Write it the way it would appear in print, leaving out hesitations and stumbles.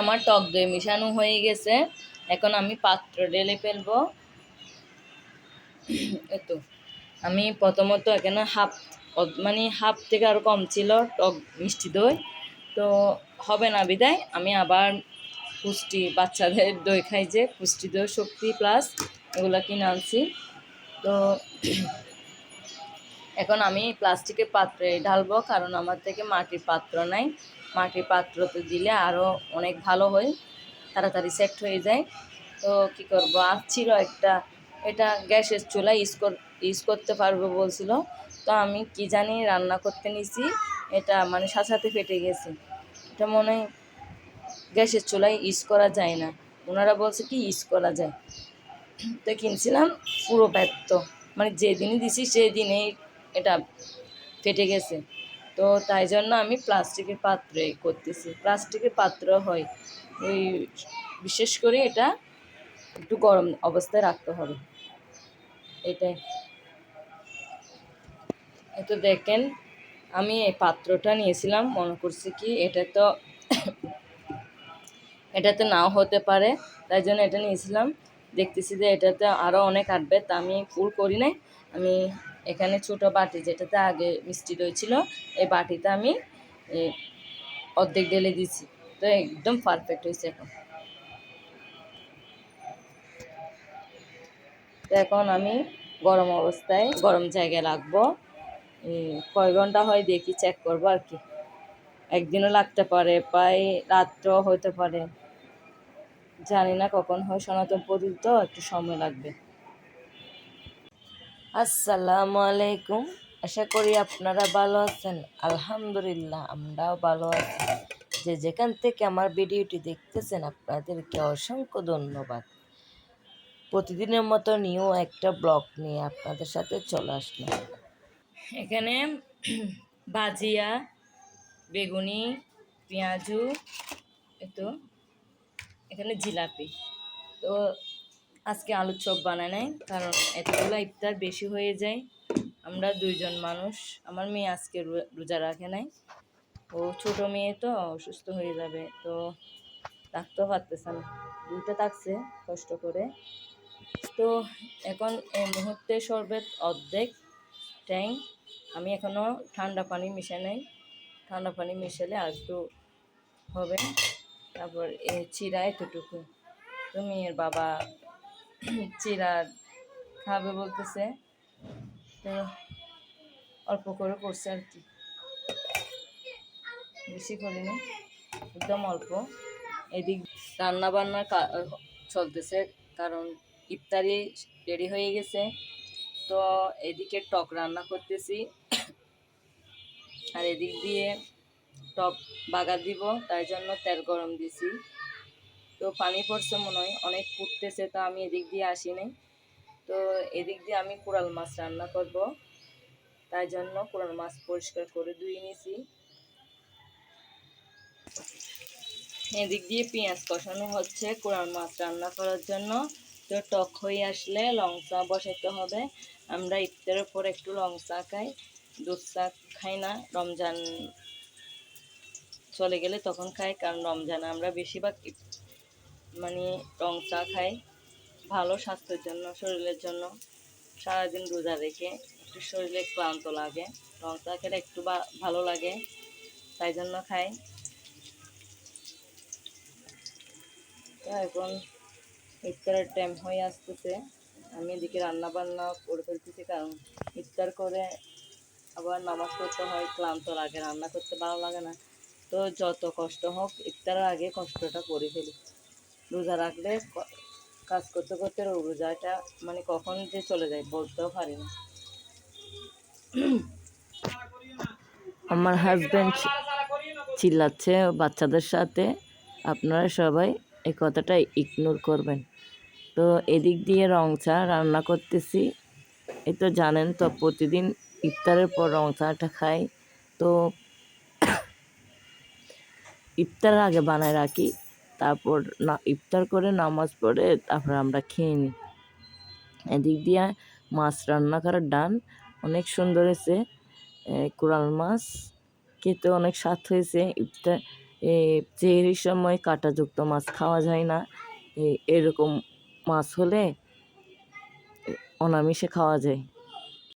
আমার টক দই মিশানো হয়ে গেছে। এখন আমি পাত্র ঢেলে ফেলবো। এতো আমি প্রথমত এখানে হাফ থেকে আরও কম ছিল টক মিষ্টি দই, তো হবে না বিদায় আমি আবার পুষ্টি বাচ্চাদের দই খাই যে পুষ্টি দই শক্তি প্লাস এগুলো কিনে আনছি। তো এখন আমি প্লাস্টিকের পাত্রে ঢালবো, কারণ আমার থেকে মাটির পাত্র নাই। মাটির পাত্রতে দিলে আরও অনেক ভালো হয়, তাড়াতাড়ি সেট হয়ে যায়। তো কি করব, ছিল একটা, এটা গ্যাসের চুলায় ইউজ করতে পারবো বলছিল, তো আমি কি জানি রান্না করতে নিছি, এটা মানে সাথে ফেটে গেছে। এটা মনে হয় গ্যাসের চুলায় ইউজ করা যায় না, ওনারা বলছে কি ইউজ করা যায়। তো কিনছিলাম পুরো ব্যর্থ, মানে যেদিনই দিছি সেদিনেই এটা ফেটে গেছে। তো তাই জন্য আমি প্লাস্টিকের পাত্রে করতেছি। প্লাস্টিকের পাত্র হয় ওই, বিশেষ করে এটা একটু গরম অবস্থায় রাখতে হবে, এটাই। তো দেখেন আমি এই পাত্রটা নিয়েছিলাম, মনে করছি কি এটাতে নাও হতে পারে, তাই জন্য এটা নিয়েছিলাম। দেখতেছি যে এটাতে আরও অনেক আটবে, তা আমি ফুল করি নাই। আমি এখানে ছোটো বাটি, যেটাতে আগে মিষ্টি দই ছিল, এই বাটিতে আমি অর্ধেক ঢেলে দিয়েছি। তো একদম পারফেক্ট হয়েছে এখন। তো এখন আমি গরম অবস্থায় গরম জায়গায় রাখবো। কয় ঘন্টা হয় দেখি, চেক করবো আর কি। একদিনও লাগতে পারে, প্রায় রাত্রেও হতে পারে, জানি না কখন হয়। সনাতন পদ্ধতি তো একটু সময় লাগবে। আসসালামু আলাইকুম, আশা করি আপনারা ভালো আছেন। আলহামদুলিল্লাহ আমরাও ভালো আছি। যে যেখান থেকে আমার ভিডিওটি দেখতেছেন আপনাদেরকে অসংখ্য ধন্যবাদ। প্রতিদিনের মতো নিউ একটা ব্লগ নিয়ে আপনাদের সাথে চলে আসলাম। এখানে বাজিয়া, বেগুনি, পেঁয়াজু, এখানে জিলাপি। তো আজকে আলুর চপ বানায় নাই, কারণ এতগুলো ইফতার বেশি হয়ে যায়। আমরা 2জন মানুষ, আমার মেয়ে আজকে রোজা রাখে নাই, ও ছোটো মেয়ে তো অসুস্থ হয়ে যাবে, তো থাকতেও পারতেছে না, 2টা থাকছে কষ্ট করে। তো এখন এই মুহূর্তে শরবত অর্ধেক ট্যাং, আমি এখনও ঠান্ডা পানি মিশাই নাই, ঠান্ডা পানি মিশালে আর একটু হবে। তারপর এই চিরা এতটুকু, তো মেয়ের বাবা চিরা খাবে বলতেছে, তো অল্প করে করছে আর কি, বেশি করিনি, একদম অল্প। এদিক রান্না বান্নার চলতেছে, কারণ ইফতারি রেডি হয়ে গেছে। তো এদিকে টক রান্না করতেছি, আর এদিক দিয়ে টক বাগার দিব, তাই জন্য তেল গরম দিছি। তো পানি পড়ছে মনে হয়, অনেক ফুটতেছে, তো আমি এদিক দিয়ে আসি নাই। তো এদিক দিয়ে আমি কোরাল মাছ রান্না করব, তাই জন্য কোরাল মাছ পরিষ্কার করে ধুয়ে নিয়েছি। এদিক দিয়ে পেঁয়াজ কষানো হচ্ছে কোরাল মাছ রান্না করার জন্য। তো টক হয়ে আসলে লং চা বসাতে হবে। আমরা ইফতারের পর একটু লং চা খাই, দুধ চা খাই না। রমজান চলে গেলে তখন খাই, কারণ রমজানে আমরা বেশিরভাগ মানে রং চা খাই, ভালো স্বাস্থ্যের জন্য, শরীরের জন্য। সারাদিন রোজা রেখে একটু শরীরে ক্লান্ত লাগে, রং চা খেলে একটু ভালো লাগে, তাই জন্য খাই। তো এখন ইফতারের টাইম হয়ে আসতেছে, আমি এদিকে রান্না বান্না করে ফেলতেছি, কারণ ইফতার করে আবার নামাজ পড়তে হয়, ক্লান্ত লাগে, রান্না করতে ভালো লাগে না। তো যত কষ্ট হোক ইফতারের আগে কষ্টটা করে ফেলি। রোজা রাখলে কাজ করতে করতে রোজাটা মানে কখন যে চলে যায় বলতেও পারি না। আমার হাজব্যান্ড চিল্লাচ্ছে বাচ্চাদের সাথে, আপনারা সবাই এই কথাটা ইগনোর করবেন। তো এদিক দিয়ে রং চা রান্না করতেছি। এই তো জানেন তো প্রতিদিন ইফতারের পর রং চাটা খাই, তো ইফতারের আগে বানায় রাখি, তারপর না ইফতার করে নামাজ পড়ে তারপর আমরা খেয়ে নিই। এদিক দিয়ে মাছ রান্না করার ডান, অনেক সুন্দর হয়েছে। কোরাল মাছ খেতে অনেক স্বাদ হয়েছে। সেহরির সময় কাঁটাযুক্ত মাছ খাওয়া যায় না। এরকম মাছ হলে অনামিষে খাওয়া যায়।